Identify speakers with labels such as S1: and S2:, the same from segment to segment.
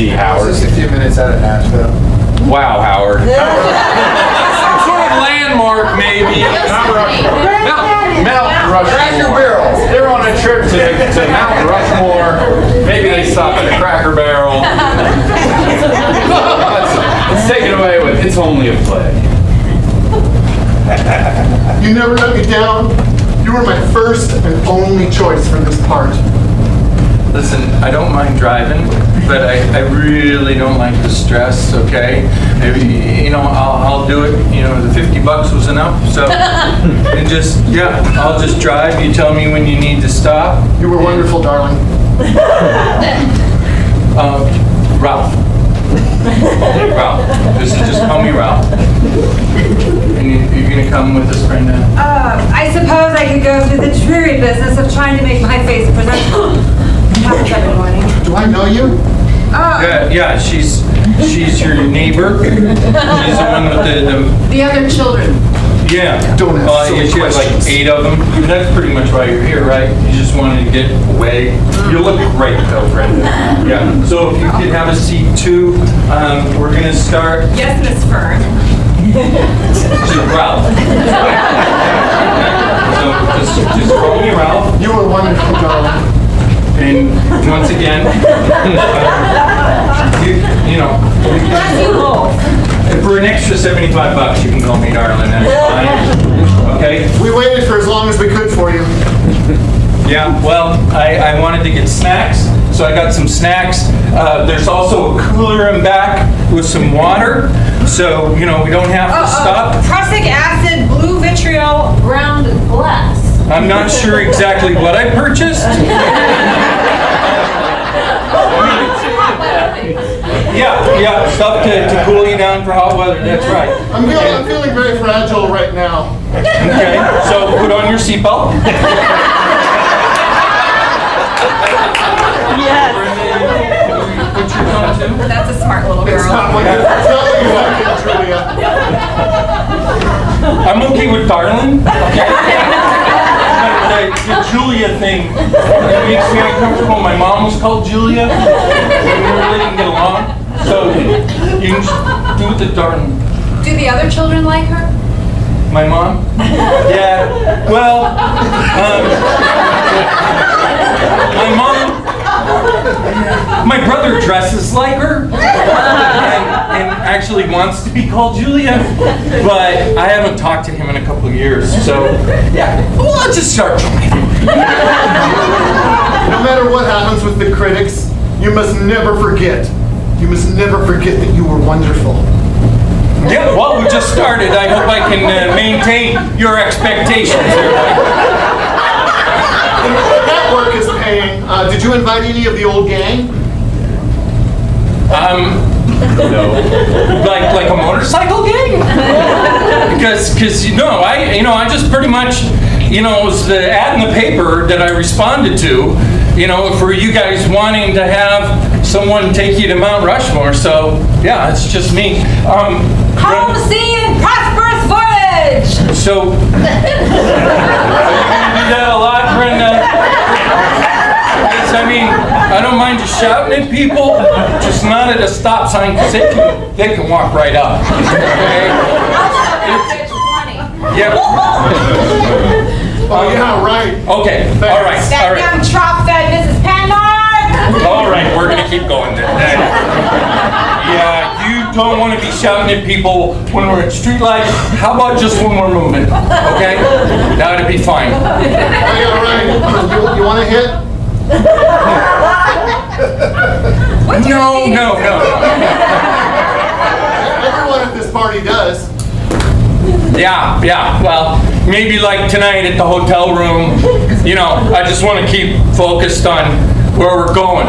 S1: see, Howard.
S2: Just a few minutes out of Nashville.
S1: Wow, Howard. Some sort of landmark, maybe. Mount Rushmore. They're on a trip to Mount Rushmore. Maybe they stop at a Cracker Barrel. Let's take it away with "It's Only a Play."
S3: You never let me down. You were my first and only choice for this part.
S4: Listen, I don't mind driving, but I really don't like the stress, okay? Maybe, I'll do it, the $50 was enough, so, and I'll just drive. You tell me when you need to stop.
S3: You were wonderful, darling.
S4: Ralph. Ralph. Just call me Ralph. And you're gonna come with us, Brenda?
S5: I suppose I could go through the dreary business of trying to make my face presentable. Happens every morning.
S3: Do I know you?
S4: Yeah, she's your neighbor. She's the one with
S5: The other children.
S4: yeah.
S3: Don't ask silly
S4: She has like
S3: questions.
S4: 8 of them. That's pretty much why you're here, right? You just wanted to get away. You look great though, Brenda. Yeah. So if you could have a seat too, we're gonna start.
S5: Yes, Miss Fern.
S4: Ralph. So just call me Ralph.
S3: You were wonderful, darling.
S4: And once again,
S5: Bless you both.
S4: for an extra $75, you can call me darling. That's fine. Okay.
S3: We waited for as long as we could for you.
S4: Yeah. Well, I wanted to get snacks, so I got some snacks. There's also a cooler in back with some water, so we don't have to stop.
S5: Prussic acid, blue vitriol, ground glass.
S4: I'm not sure exactly what I purchased. Yeah, stuff to cool you down for hot weather. That's right.
S3: I'm feeling very fragile right now.
S4: Okay, so put on your seatbelt.
S5: Yes.
S4: Put your on too.
S5: That's a smart little
S3: It's
S5: girl.
S3: not what you wanted, Julia.
S4: I'm okay with darling. Okay. The Julia thing makes me uncomfortable. My mom was called Julia. We really didn't get along. So you can just do the darling.
S5: Do the other children like her?
S4: My mom? Yeah. Well, my brother dresses like her and actually wants to be called Julia, but I haven't talked to him in a couple of years, so yeah, well, I'll just start driving.
S3: No matter what happens with the critics, you must never forget. You must never forget that you were wonderful.
S4: Yeah, well, we just started. I hope I can maintain your expectations here.
S3: That work is paying. Did you invite any of the old gang?
S1: No.
S4: Like a motorcycle gang? Because I just pretty much, it was the ad in the paper that I responded to, for you guys wanting to have someone take you to Mount Rushmore. So yeah, it's just me.
S5: Home seeing prosperous voyage!
S4: So are you gonna do that a lot, Brenda? Because, I don't mind just shouting at people, just not at a stop sign, because they can walk right up. Okay? Yeah.
S3: Oh, yeah, right.
S4: Okay. All right.
S5: That young trough-fed Mrs. Panhard!
S4: All right. We're gonna keep going then. Yeah. You don't want to be shouting at people when we're at street lights. How about just when we're moving? Okay. That would be fine.
S3: Oh, yeah, right. You want to hit?
S4: No.
S3: Everyone at this party does.
S4: Yeah. Well, maybe like tonight at the hotel room. I just want to keep focused on where we're going.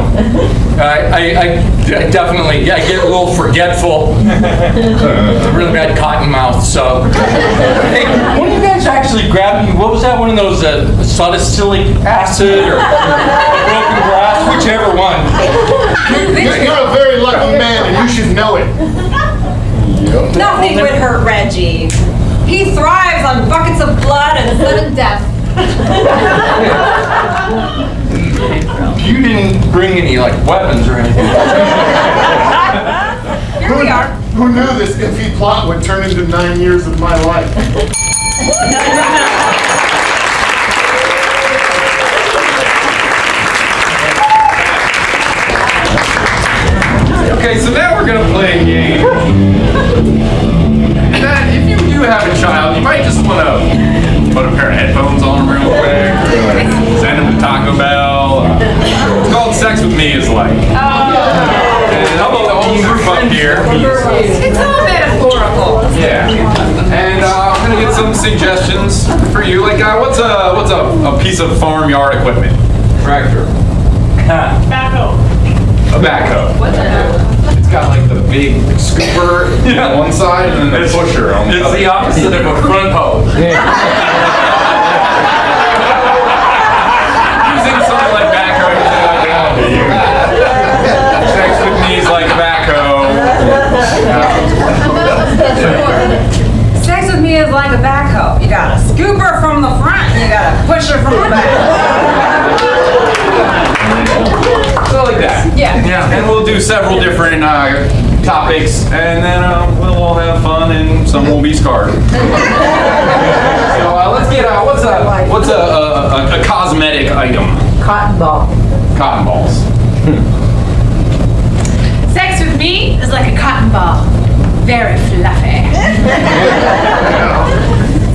S4: I definitely get a little forgetful. Really bad cotton mouth. So, hey, one of you guys actually grabbed me. What was that? One of those salicylic acid or broken glass, whichever one.
S3: You're a very lucky man, and you should know it.
S5: Nothing would hurt Reggie. He thrives on buckets of blood and sudden death.
S4: You didn't bring any weapons or anything.
S5: here we are.
S3: Who knew this iffy plot would turn into 9 years of my life?
S1: Okay, so now we're gonna play a game. And then, if you do have a child, you might just want to put a pair of headphones on them real quick, or send them to Taco Bell. It's called Sex With Me is Like. And I'll put the whole group up here.
S5: It's all metaphorical.
S1: Yeah. And I'm gonna get some suggestions for you. Like, what's a piece of farmyard equipment? Tractor.
S5: Backhoe.
S1: A backhoe.
S5: What's that?
S1: It's got like the big scooper on one side and then the pusher on the
S4: It's
S1: other.
S4: the opposite of a front hose.
S1: Using something like backhoe. Sex with me is like a backhoe.
S5: Sex with me is like a backhoe. You got a scooper from the front, and you got a pusher from the back.
S1: So like that.
S5: Yeah.
S1: And we'll do several different topics, and then we'll all have fun, and some will be scarred. So let's get what's a cosmetic item?
S6: Cotton ball.
S1: Cotton balls.
S7: Sex with me is like a cotton ball. Very fluffy.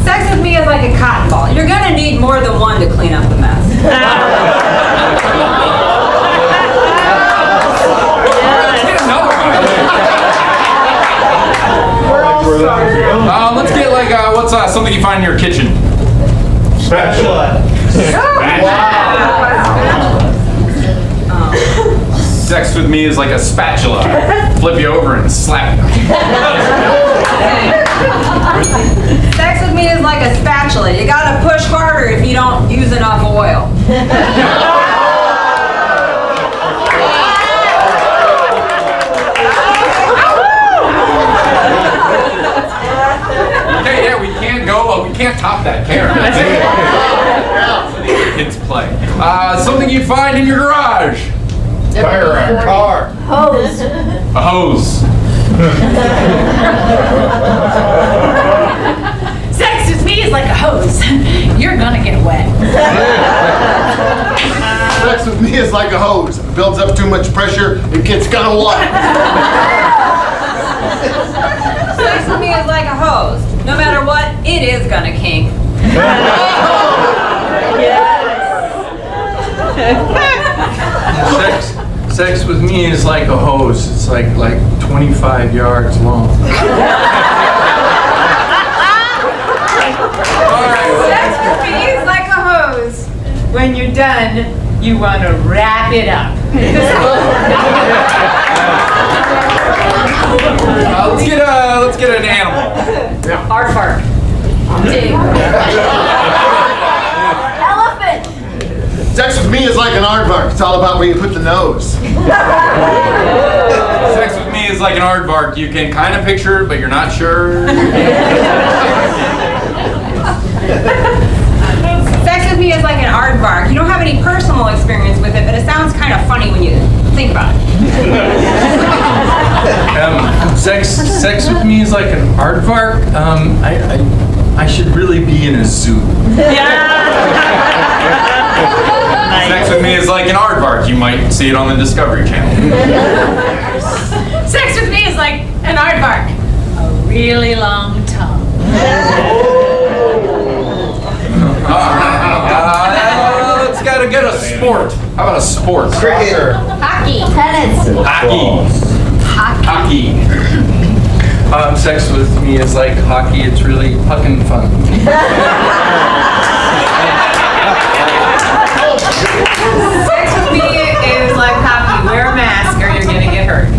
S5: Sex with me is like a cotton ball. You're gonna need more than one to clean up the mess.
S1: Let's get like what's something you find in your kitchen?
S3: Spatula.
S1: Sex with me is like a spatula. Flip you over and slap you.
S5: Sex with me is like a spatula. You gotta push harder if you don't use enough oil.
S1: Okay, yeah, we can't top that camera. So the kids play. Something you find in your garage.
S3: Fire iron. Car.
S6: Hose.
S1: A hose.
S7: Sex with me is like a hose. You're gonna get wet.
S3: Sex with me is like a hose. If it builds up too much pressure, it gets kind of wet.
S5: Sex with me is like a hose. No matter what, it is gonna kink.
S4: Sex with me is like a hose. It's like 25 yards long.
S7: Sex with me is like a hose. When you're done, you want to wrap it up.
S1: Let's get an animal.
S5: Aardvark.
S6: Elephant.
S3: Sex with me is like an aardvark. It's all about where you put the nose.
S1: Sex with me is like an aardvark. You can kind of picture it, but you're not sure.
S5: Sex with me is like an aardvark. You don't have any personal experience with it, but it sounds kind of funny when you think about it.
S4: Sex with me is like an aardvark. I should really be in a zoo.
S1: Sex with me is like an aardvark. You might see it on the Discovery Channel.
S7: Sex with me is like an aardvark. A really long tongue.
S1: Let's gotta get a sport. How about a sport?
S3: Cricketer.
S7: Hockey.
S6: Tennis.
S1: Hockey.
S4: Sex with me is like hockey. It's really fucking fun.
S5: Sex with me is like hockey. Wear a mask or you're gonna get hurt.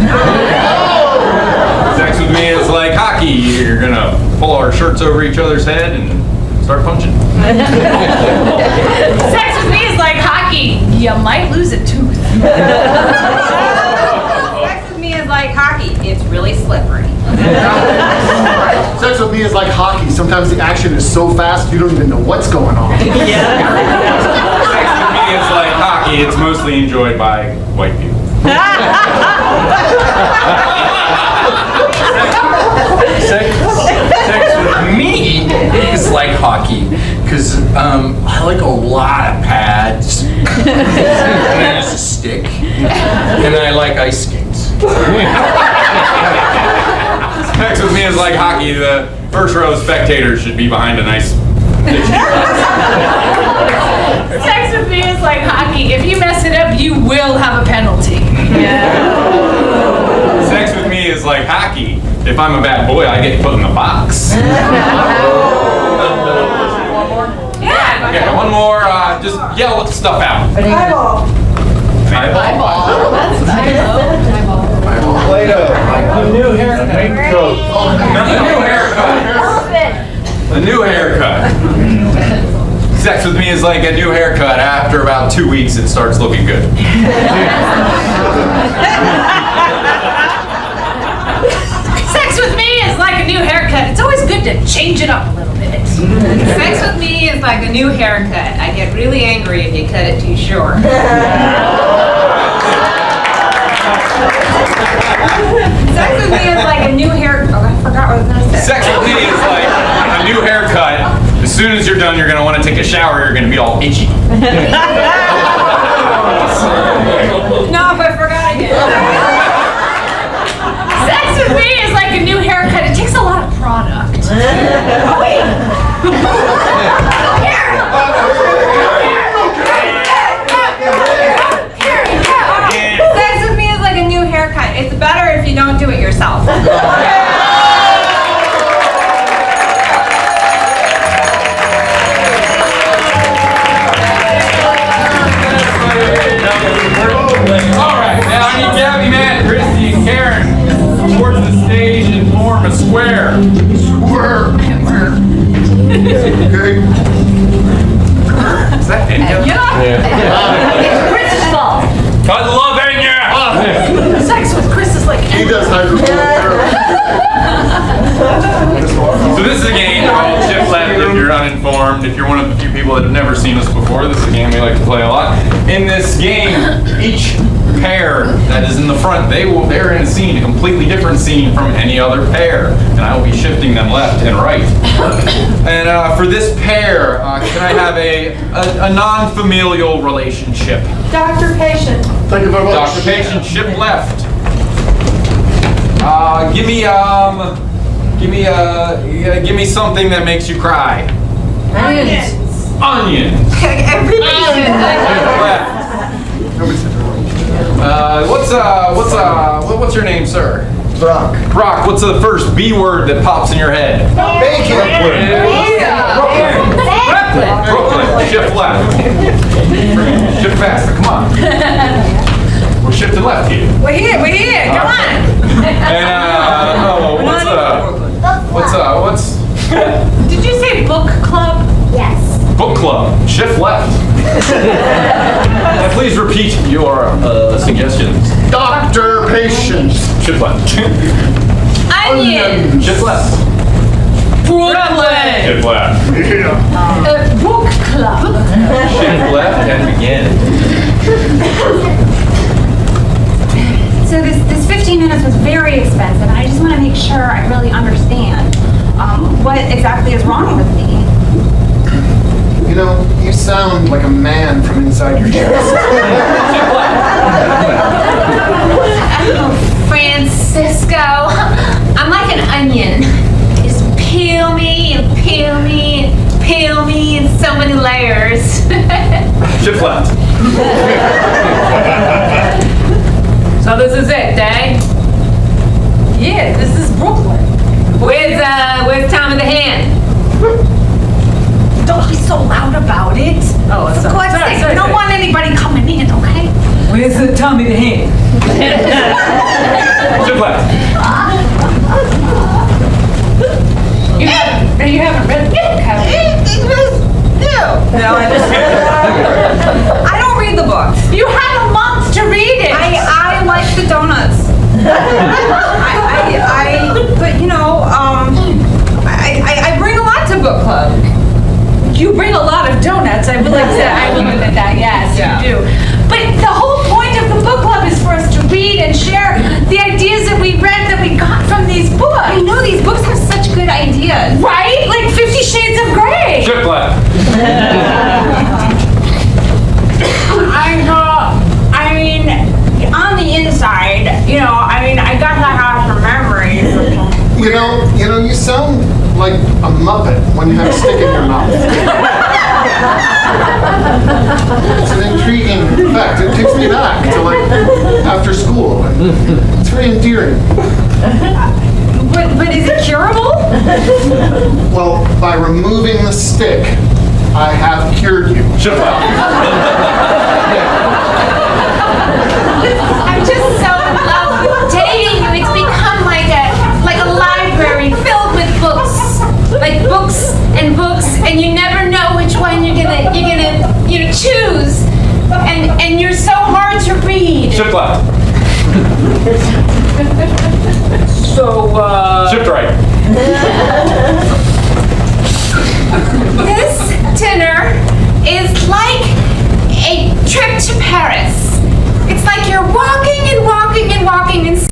S1: Sex with me is like hockey. You're gonna pull our shirts over each other's head and start punching.
S7: Sex with me is like hockey. You might lose a tooth.
S5: Sex with me is like hockey. It's really slippery.
S3: Sex with me is like hockey. Sometimes the action is so fast you don't even know what's going on.
S1: Sex with me is like hockey. It's mostly enjoyed by white people. Sex with me is like hockey. The first row spectators should be behind a nice pitch.
S7: Sex with me is like hockey. If you mess it up, you will have a penalty.
S1: Sex with me is like hockey. If I'm a bad boy, I get put in the box.
S7: Yeah.
S1: Okay, one more. Just yell stuff out. Eyeball.
S2: Play-Doh. The new haircut.
S1: The new haircut. Sex with me is like a new haircut. After about 2 weeks, it starts looking good.
S7: Sex with me is like a new haircut. It's always good to change it up a little bit.
S5: Sex with me is like a new haircut. I get really angry if you cut it too short. Sex with me is like a new hair. Oh, I forgot what I was gonna say.
S1: Sex with me is like a new haircut. As soon as you're done, you're gonna want to take a shower. You're gonna be all itchy.
S5: No, I forgot again.
S7: Sex with me is like a new haircut. It takes a lot of product.
S5: Sex with me is like a new haircut. It's better if you don't do it yourself.
S1: Alright, now I need Gabby, Matt, Christy, and Karen towards the stage and form a square.
S3: Square. Okay.
S1: Is that India?
S7: It's Chris's fault.
S1: I love India!
S7: Sex with Chris is like.
S3: He does hydroponic
S1: So this is a game called Shift Left if you're uninformed. If you're one of the few people that have never seen us before, this is a game we like to play a lot. In this game, each pair that is in the front, they're in a scene, a completely different scene from any other pair. And I will be shifting them left and right. And for this pair, can I have a non-familial relationship?
S5: Dr. Patient.
S3: Thank you very much.
S1: Dr. Patient, shift left. Give me something that makes you cry.
S5: Onions.
S1: Onions.
S5: Everything.
S1: Left. What's your name, sir?
S2: Brock.
S1: Brock, what's the first B word that pops in your head?
S2: Bacon.
S1: Brooklyn. Shift left. Shift faster, come on. We're shifting left here.
S5: We're here. Come on.
S1: And what's
S7: Did you say book club?
S1: book club? Shift left. And please repeat your suggestions.
S3: Dr. Patience.
S1: Shift left.
S5: Onion.
S1: Shift left.
S7: Brooklyn.
S1: Shift left.
S7: Book club.
S1: Shift left and begin.
S6: So this 15 minutes was very expensive, and I just want to make sure I really understand what exactly is wrong with me.
S2: You know, you sound like a man from inside your chest.
S5: Francisco, I'm like an onion. Just peel me and peel me and peel me in so many layers.
S1: Shift left.
S7: So this is it, eh? Yeah, this is Brooklyn.
S5: Where's Tom of the Hand?
S7: Don't be so loud about it. Oh,
S5: For God's sake, we don't want anybody coming in, okay?
S7: Where's the Tommy the Hand?
S1: Shift left.
S7: You haven't read the book, have you?
S5: No, I don't read the books.
S7: You had a month to read it.
S5: I like the donuts. But you know, I bring a lot to book club.
S7: You bring a lot of donuts. I will admit that. Yes,
S5: Yeah.
S7: you do. But the whole point of the book club is for us to read and share the
S2: You sound like a Muppet when you have a stick in your mouth. It's an intriguing fact. It takes me back to like after school. It's very endearing.
S6: But is it curable?
S2: Well, by removing the stick, I have cured you.
S1: Shut up.
S5: I'm just so in love with dating you. It's become like a library filled with books, like books, and you never know which one you're gonna choose, and you're so hard to read.
S1: Shift left.
S4: So,
S1: Shift right.